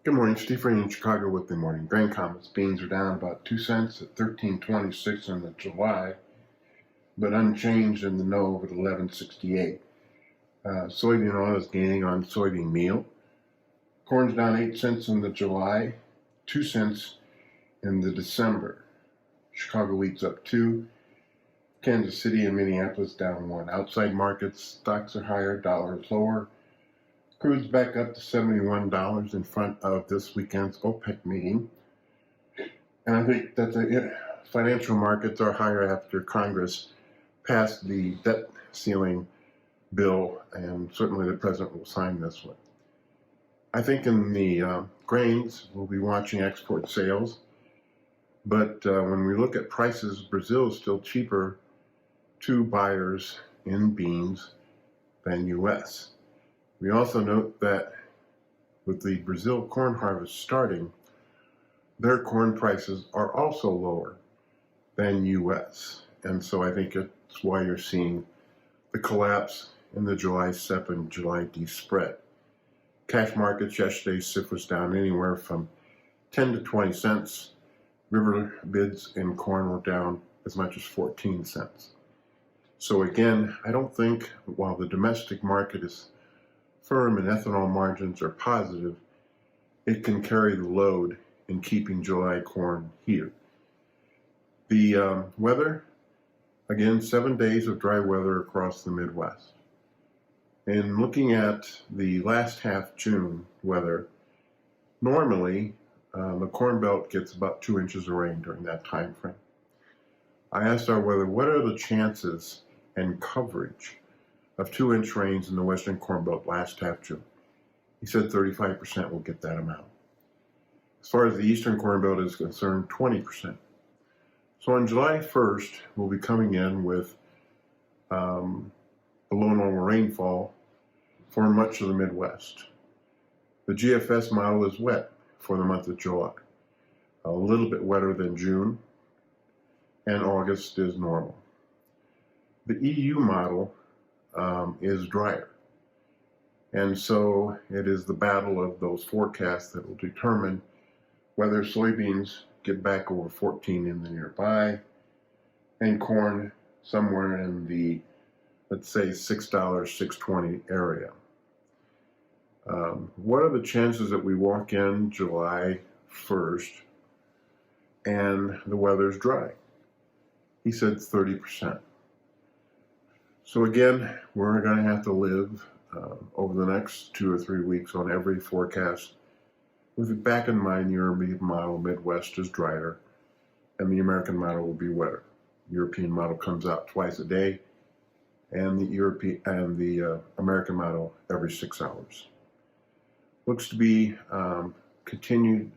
Good morning, Steve Rain in Chicago with the morning grain comments. Beans are down about 2 cents at $13.26 in the July, but unchanged in the Nov at $11.68. Soybean oil is gaining on soybean meal. Corn's down 8 cents in the July, 2 cents in the December. Chicago wheat's up 2. Kansas City and Minneapolis down 1. Outside markets, stocks are higher, dollar is lower. Crude's back up to $71 in front of this weekend's OPEC meeting. And I think that financial markets are higher after Congress passed the debt ceiling bill, and certainly the president will sign this one. I think in the grains, we'll be watching export sales. But when we look at prices, Brazil is still cheaper to buyers in beans than U.S. We also note that with the Brazil corn harvest starting, their corn prices are also lower than U.S. And so I think it's why you're seeing the collapse in the July SEP and July D spread. Cash markets yesterday, CIF was down anywhere from 10 to 20 cents. River bids in corn were down as much as 14 cents. So again, I don't think, while the domestic market is firm and ethanol margins are positive, it can carry the load in keeping July corn here. The weather, again, 7 days of dry weather across the Midwest. And looking at the last half June weather, normally the Corn Belt gets about 2 inches of rain during that time frame. I asked our weather, what are the chances and coverage of 2-inch rains in the Western Corn Belt last half June? He said 35% will get that amount. As far as the Eastern Corn Belt is concerned, 20%. So on July 1st, we'll be coming in with below normal rainfall for much of the Midwest. The GFS model is wet for the month of July, a little bit wetter than June, and August is normal. The EU model is drier. And so it is the battle of those forecasts that will determine whether soybeans get back over 14 in the nearby, and corn somewhere in the, let's say, $6, $6.20 area. What are the chances that we walk in July 1st and the weather's dry? He said 30%. So again, we're going to have to live over the next 2 or 3 weeks on every forecast with back in mind the European model, Midwest is drier, and the American model will be wetter. European model comes out twice a day, and the American model every 6 hours. Looks to be continued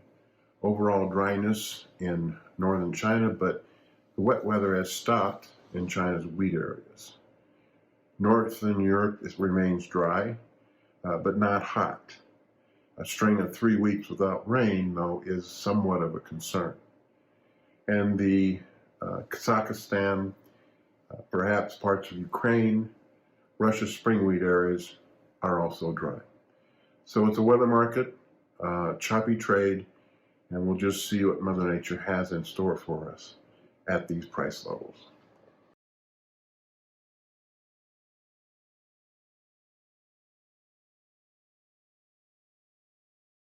overall dryness in northern China, but the wet weather has stopped in China's wheat areas. Northern Europe remains dry, but not hot. A string of 3 weeks without rain, though, is somewhat of a concern. And the Kazakhstan, perhaps parts of Ukraine, Russia's spring wheat areas are also dry. So it's a weather market, choppy trade, and we'll just see what Mother Nature has in store for us at these price levels.